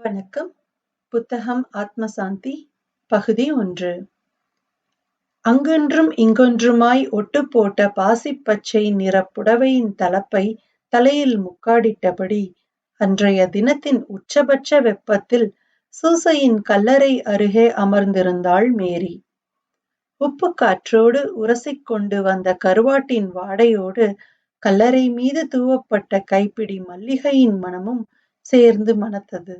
வணக்கம். புத்தகம் ஆத்மசாந்தி பகுதி 1. அங்கொன்றும் இங்கொன்றுமாய் ஒட்டுப்போட்ட பாசிப்பச்சை நிறப் புடவையின் தலப்பை தலையில் முக்காடிட்டபடி அன்றைய தினத்தின் உச்சபட்ச வெப்பத்தில் சூசையின் கல்லறை அருகே அமர்ந்திருந்தாள் மேரி. உப்புக் காற்றோடு உரசிக்கொண்டு வந்த கருவாட்டின் வாடையோடு கல்லறை மீது தூவப்பட்ட கைப்பிடி மல்லிகையின் மணமும் சேர்ந்து மணத்தது.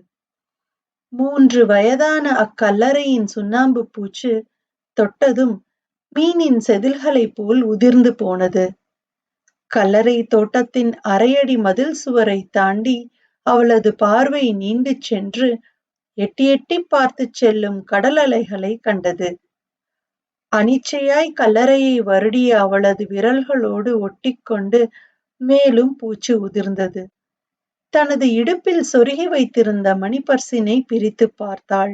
3 வயதான அக்கல்லறையின் சுண்ணாம்புப் பூச்சு தொட்டதும் மீனின் செதில்களைப் போல் உதிர்ந்து போனது. கல்லறை தோட்டத்தின் அரையடி மதில் சுவரைத் தாண்டி அவளது பார்வை நீண்டு சென்று எட்டி எட்டிப் பார்த்துச் செல்லும் கடல் அலைகளைக் கண்டது. அனிச்சையாய் கல்லறையை வருடிய அவளது விரல்களோடு ஒட்டிக்கொண்டு மேலும் பூச்சு உதிர்ந்தது. தனது இடுப்பில் சொருகி வைத்திருந்த மணிப்பர்சினை பிரித்துப் பார்த்தாள்.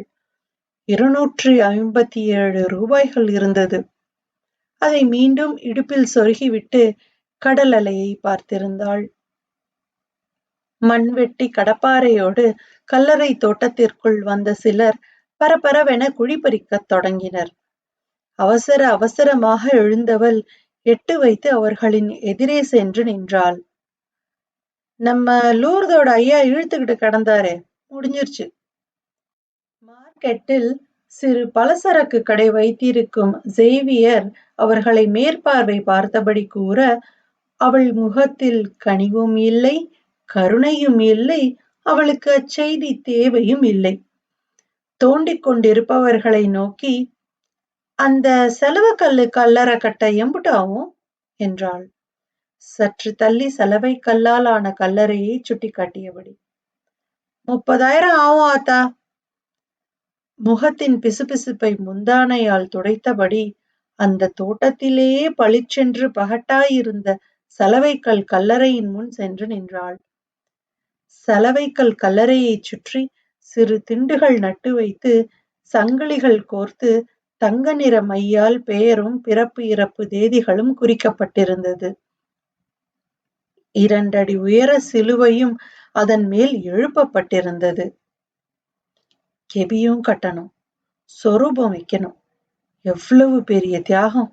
257 ரூபாய்கள் இருந்தது. அதை மீண்டும் இடுப்பில் சொருகிவிட்டு கடல் அலையை பார்த்திருந்தாள். மண்வெட்டி கடப்பாரையோடு கல்லறை தோட்டத்திற்குள் வந்த சிலர் பரபரவென குழி பறிக்கத் தொடங்கினர். அவசர அவசரமாக எழுந்தவள் எட்டு வைத்து அவர்களின் எதிரே சென்று நின்றாள். நம்ம லூர்தோட ஐயா இழுத்துக்கிட்டு கிடந்தாரே, முடிஞ்சிருச்சு. மார்க்கெட்டில் சிறு பலசரக்கு கடை வைத்திருக்கும் சேவியர் அவர்களை மேற்பார்வை பார்த்தபடி கூற, அவள் முகத்தில் கனிவும் இல்லை, கருணையும் இல்லை, அவளுக்கு அச்செய்தி தேவையும் இல்லை. தோண்டிக் கொண்டிருப்பவர்களை நோக்கி, அந்த செலவுக்கல்லு கல்லறை கட்ட எம்புட்டாவும் என்றாள். சற்று தள்ளி சலவை கல்லால் ஆன கல்லறையை சுட்டிக்காட்டியபடி. 30,000 ஆகும் ஆத்தா. முகத்தின் பிசுபிசுப்பை முந்தானையால் துடைத்தபடி அந்த தோட்டத்திலேயே பளிச்சென்று பகட்டாயிருந்த சலவைக்கல் கல்லறையின் முன் சென்று நின்றாள். சலவைக்கல் கல்லறையைச் சுற்றி சிறு திண்டுகள் நட்டு வைத்து சங்கிலிகள் கோர்த்து தங்க நிற மையால் பெயரும் பிறப்பு இறப்பு தேதிகளும் குறிக்கப்பட்டிருந்தது. 2 அடி உயர சிலுவையும் அதன் மேல் எழுப்பப்பட்டிருந்தது. கெபியும் கட்டணும், சொரூபம் வைக்கணும். எவ்வளவு பெரிய தியாகம்!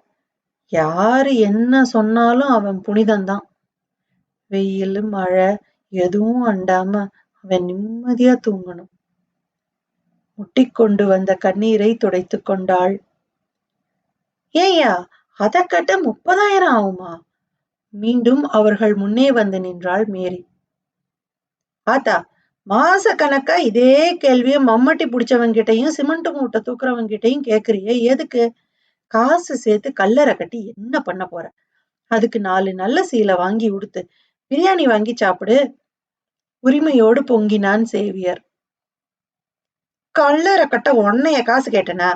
யாரு என்ன சொன்னாலும் அவன் புனிதந்தான். வெயில் மழை எதுவும் அண்டாம அவன் நிம்மதியா தூங்கணும். முட்டிக்கொண்டு வந்த கண்ணீரை துடைத்து கொண்டாள். ஏய்யா, அதை கட்ட 30,000 ஆகுமா? மீண்டும் அவர்கள் முன்னே வந்து நின்றாள் மேரி. ஆத்தா, மாச கணக்கா இதே கேள்விய மம்மட்டி பிடிச்சவங்கிட்டையும் சிமெண்ட் மூட்டை தூக்குறவங்கிட்டையும் கேக்குறிய, எதுக்கு? காசு சேர்த்து கல்லறை கட்டி என்ன பண்ண போற? அதுக்கு 4 நல்ல சீலை வாங்கி உடுத்து பிரியாணி வாங்கி சாப்பிடு. உரிமையோடு பொங்கினான் சேவியர். கல்லறை கட்ட உன்னைய காசு கேட்டனா?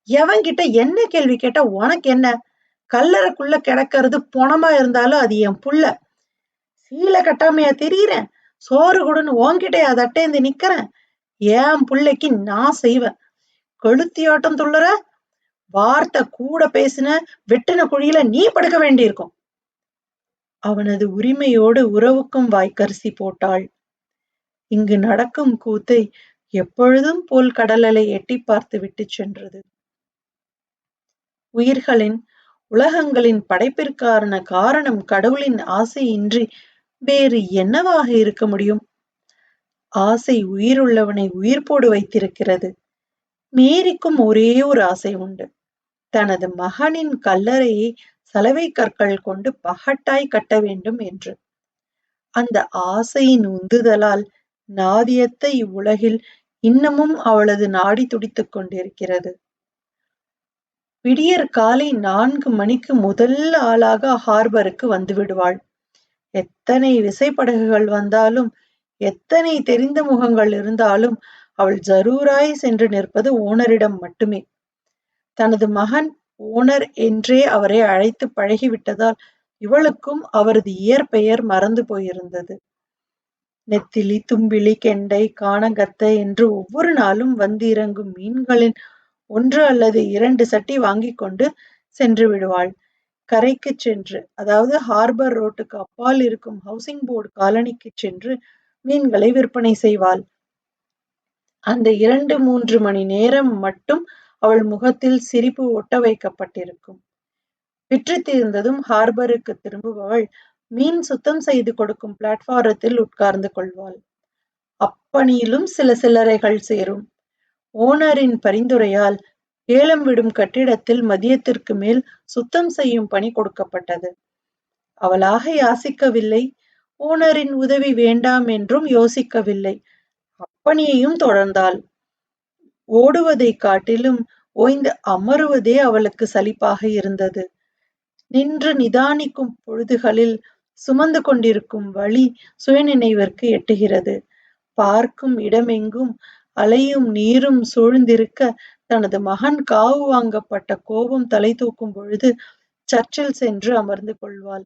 எவன்கிட்ட என்ன கேள்வி கேட்டா உனக்கு என்ன? கல்லறைக்குள்ள கிடக்கிறது பொணமா இருந்தாலும் அது என் புள்ள. சீலை கட்டாமையா தெரியுறேன்? சோறு கொடுன்னு உன்கிட்டே அதட்டேந்து நிக்கிறேன். என் புள்ளைக்கு நான் செய்வேன். கொளுத்தியாட்டம் துள்ளுற, வார்த்தை கூட பேசின வெட்டின குழியில நீ படுக்க வேண்டியிருக்கும். அவனது உரிமையோடு உறவுக்கும் வாய்க்கரிசி போட்டாள். இங்கு நடக்கும் கூத்தை எப்பொழுதும் போல் கடல் அலை எட்டி பார்த்து விட்டு சென்றது. உயிர்களின் உலகங்களின் படைப்பிற்கான காரணம் கடவுளின் ஆசையின்றி வேறு என்னவாக இருக்க முடியும்? ஆசை உயிருள்ளவனை உயிர்ப்போடு வைத்திருக்கிறது. மேரிக்கும் ஒரே ஒரு ஆசை உண்டு. தனது மகனின் கல்லறையை சலவை கற்கள் கொண்டு பகட்டாய் கட்ட வேண்டும் என்று. அந்த ஆசையின் உந்துதலால் நாதியத்த இவ்வுலகில் இன்னமும் அவளது நாடி துடித்துக் கொண்டிருக்கிறது. விடியற் காலை 4 மணிக்கு முதல் ஆளாக ஹார்பருக்கு வந்து விடுவாள். எத்தனை விசைப்படகுகள் வந்தாலும், எத்தனை தெரிந்த முகங்கள் இருந்தாலும் அவள் ஜரூராய் சென்று நிற்பது ஓனரிடம் மட்டுமே. தனது மகன் ஓனர் என்றே அவரை அழைத்து பழகிவிட்டதால் இவளுக்கும் அவரது இயற்பெயர் மறந்து போயிருந்தது. நெத்திலி, தும்பிலி, கெண்டை, காணங்கத்தை என்று ஒவ்வொரு நாளும் வந்து இறங்கும் மீன்களின் 1 அல்லது 2 சட்டி வாங்கி கொண்டு சென்று விடுவாள். கரைக்கு சென்று, அதாவது ஹார்பர் ரோட்டுக்கு அப்பால் இருக்கும் ஹவுசிங் போர்டு காலனிக்கு சென்று மீன்களை விற்பனை செய்வாள். அந்த 2-3 மணி நேரம் மட்டும் அவள் முகத்தில் சிரிப்பு ஒட்ட வைக்கப்பட்டிருக்கும். விற்று தீர்ந்ததும் ஹார்பருக்கு திரும்புபவள் மீன் சுத்தம் செய்து கொடுக்கும் பிளாட்பாரத்தில் உட்கார்ந்து கொள்வாள். அப்பணியிலும் சில சில்லறைகள் சேரும். ஓனரின் பரிந்துரையால் ஏலம் விடும் கட்டிடத்தில் மதியத்திற்கு மேல் சுத்தம் செய்யும் பணி கொடுக்கப்பட்டது. அவளாக யாசிக்கவில்லை, ஓனரின் உதவி வேண்டாம் என்றும் யோசிக்கவில்லை. அப்பணியையும் தொடர்ந்தாள். ஓடுவதைக் காட்டிலும் ஓய்ந்து அமருவதே அவளுக்கு சலிப்பாக இருந்தது. நின்று நிதானிக்கும் பொழுதுகளில் சுமந்து கொண்டிருக்கும் வழி சுயநினைவிற்கு எட்டுகிறது. பார்க்கும் இடமெங்கும் அலையும் நீரும் சூழ்ந்திருக்க தனது மகன் காவு வாங்கப்பட்ட கோபம் தலை தூக்கும் பொழுது சர்ச்சில் சென்று அமர்ந்து கொள்வாள்.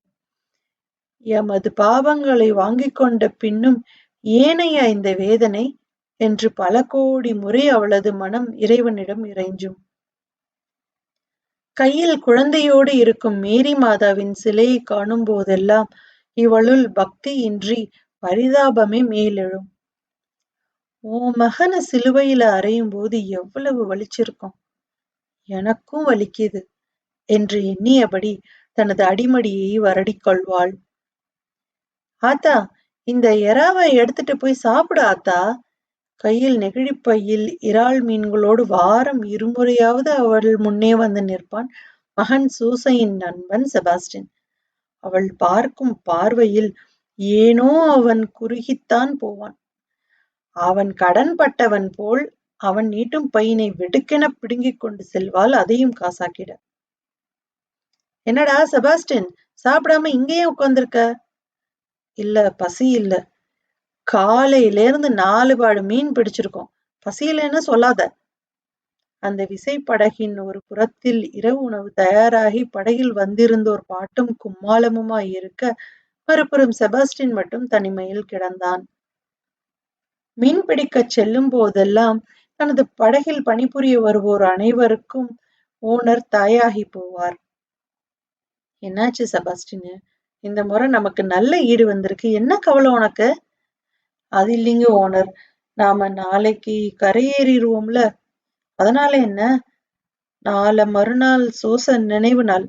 எமது பாவங்களை வாங்கிக் கொண்ட பின்னும் ஏனையா இந்த வேதனை என்று பல கோடி முறை அவளது மனம் இறைவனிடம் இறைஞ்சும். கையில் குழந்தையோடு இருக்கும் மேரி மாதாவின் சிலையை காணும் போதெல்லாம் இவளுள் பக்தியின்றி பரிதாபமே மேலெழும். உன் மகனை சிலுவையில அறையும் போது எவ்வளவு வலிச்சிருக்கும், எனக்கும் வலிக்குது என்று எண்ணியபடி தனது அடிமடியை வருடிக்கொள்வாள். ஆத்தா, இந்த எறாவை எடுத்துட்டு போய் சாப்பிடு ஆத்தா. கையில் நெகிழிப்பையில் இறால் மீன்களோடு வாரம் இருமுறையாவது அவள் முன்னே வந்து நிற்பான் மகன் சூசையின் நண்பன் செபாஸ்டின். அவள் பார்க்கும் பார்வையில் ஏனோ அவன் குறுகித்தான் போவான். அவன் கடன் பட்டவன் போல் அவன் நீட்டும் பையனை வெடுக்கென பிடுங்கிக் கொண்டு செல்வாள், அதையும் காசாக்கிட. என்னடா செபாஸ்டின், சாப்பிடாம இங்கேயே உட்கார்ந்திருக்க? இல்ல, பசி இல்ல. காலையிலேருந்து 4 பாடு மீன் பிடிச்சிருக்கோம், பசியிலன்னு சொல்லாத. அந்த விசைப்படகின் ஒரு புறத்தில் இரவு உணவு தயாராகி படகில் வந்திருந்தோர் பாட்டும் கும்மாளமுமாய் இருக்க, மறுபுறம் செபாஸ்டின் மட்டும் தனிமையில் கிடந்தான். மீன் பிடிக்கச் செல்லும் போதெல்லாம் தனது படகில் பணிபுரிய வருவோர் அனைவருக்கும் ஓனர் தாயாகி போவார். என்னாச்சு செபாஸ்டின், இந்த முறை நமக்கு நல்ல ஈடு வந்திருக்கு, என்ன கவலை உனக்கு? அது இல்லைங்க ஓனர், நாம நாளைக்கு கரையேறிடுவோம்ல, அதனால என்ன? நாளை மறுநாள் சூசன் நினைவு நாள்.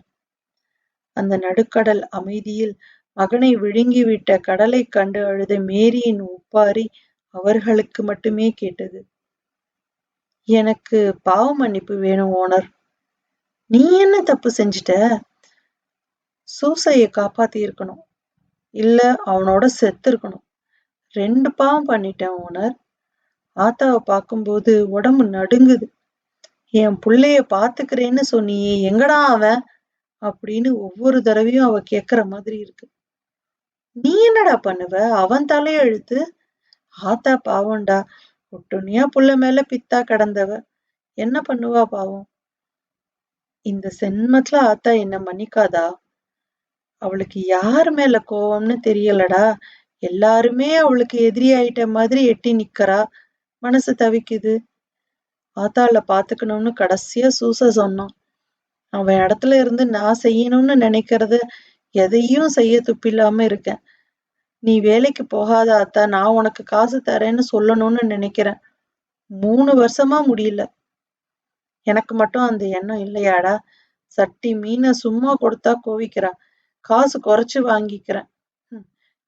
அந்த நடுக்கடல் அமைதியில் மகனை விழுங்கிவிட்ட கடலை கண்டு அழுத மேரியின் ஒப்பாரி அவர்களுக்கு மட்டுமே கேட்டது. எனக்கு பாவ மன்னிப்பு வேணும் ஓனர். நீ என்ன தப்பு செஞ்சிட்ட? சூசையை காப்பாத்தி இருக்கணும், இல்ல அவனோட செத்து இருக்கணும். 2 பாவம் பண்ணிட்டேன் ஓனர். ஆத்தாவை பார்க்கும்போது உடம்பு நடுங்குது. என் புள்ளைய பாத்துக்கிறேன்னு சொன்னியே, எங்கடா அவன் அப்படின்னு ஒவ்வொரு தடவையும் அவ கேக்குற மாதிரி இருக்கு. நீ என்னடா பண்ணுவ? அவன் தலையெழுத்து. ஆத்தா பாவம்டா, ஒட்டுனியா புள்ள மேல பித்தா கிடந்தவ, என்ன பண்ணுவா பாவம். இந்த சென்மத்துல ஆத்தா என்ன மன்னிக்காதா? அவளுக்கு யார் மேல கோவம்னு தெரியலடா, எல்லாருமே அவளுக்கு எதிரி ஆயிட்ட மாதிரி எட்டி நிக்கிறா, மனசு தவிக்குது. ஆத்தாள பாத்துக்கணும்னு கடைசியா சூச சொன்னான். அவன் இடத்துல இருந்து நான் செய்யணும்னு நினைக்கிறத எதையும் செய்ய துப்பில்லாம இருக்கேன். நீ வேலைக்கு போகாத ஆத்தா, நான் உனக்கு காசு தரேன்னு சொல்லணும்னு நினைக்கிறேன். 3 வருஷமா முடியல. எனக்கு மட்டும் அந்த எண்ணம் இல்லையாடா? சட்டி மீனை சும்மா கொடுத்தா கோவிக்கிறா, காசு குறைச்சு வாங்கிக்கிறேன்.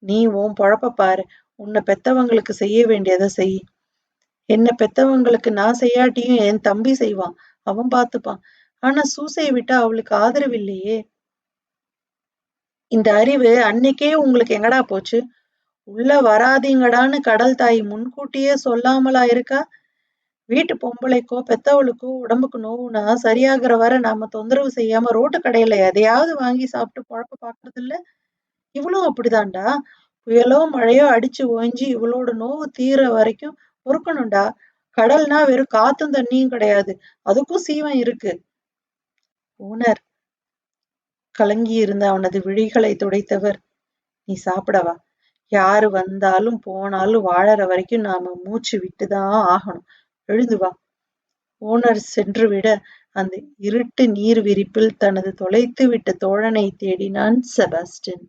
நீ உன் பொழப்ப பாரு, உன்னை பெத்தவங்களுக்கு செய்ய வேண்டியதை செய். என்ன பெத்தவங்களுக்கு நான் செய்யாட்டியும் என் தம்பி செய்வான், அவன் பார்த்துப்பான். ஆனா சூசையை விட்டா அவளுக்கு ஆதரவு இல்லையே. இந்த அறிவு அன்னைக்கே உங்களுக்கு எங்கடா போச்சு? உள்ள வராதீங்கடான்னு கடல் தாய் முன்கூட்டியே சொல்லாமலா இருக்கா? வீட்டு பொம்பளைக்கோ பெத்தவளுக்கோ உடம்புக்கு நோவுனா சரியாகிற வரை நாம தொந்தரவு செய்யாம ரோட்டு கடையில எதையாவது வாங்கி சாப்பிட்டு பொழப்ப பாக்குறது இல்ல? இவளும் அப்படிதான்டா. புயலோ மழையோ அடிச்சு ஓய்ஞ்சி இவளோட நோவு தீர வரைக்கும் பொறுக்கணும்டா. கடல்னா வெறும் காத்தும் தண்ணியும் கிடையாது, அதுக்கும் சீவன் இருக்கு. ஓனர் கலங்கி இருந்த அவனது விழிகளை துடைத்தவர், நீ சாப்பிடவா? யாரு வந்தாலும் போனாலும் வாழற வரைக்கும் நாம மூச்சு விட்டுதான் ஆகணும், எழுந்து வா. ஓனர் சென்றுவிட அந்த இருட்டு நீர் விரிப்பில் தனது தொலைத்து விட்ட தோழனை தேடினான் செபாஸ்டின்.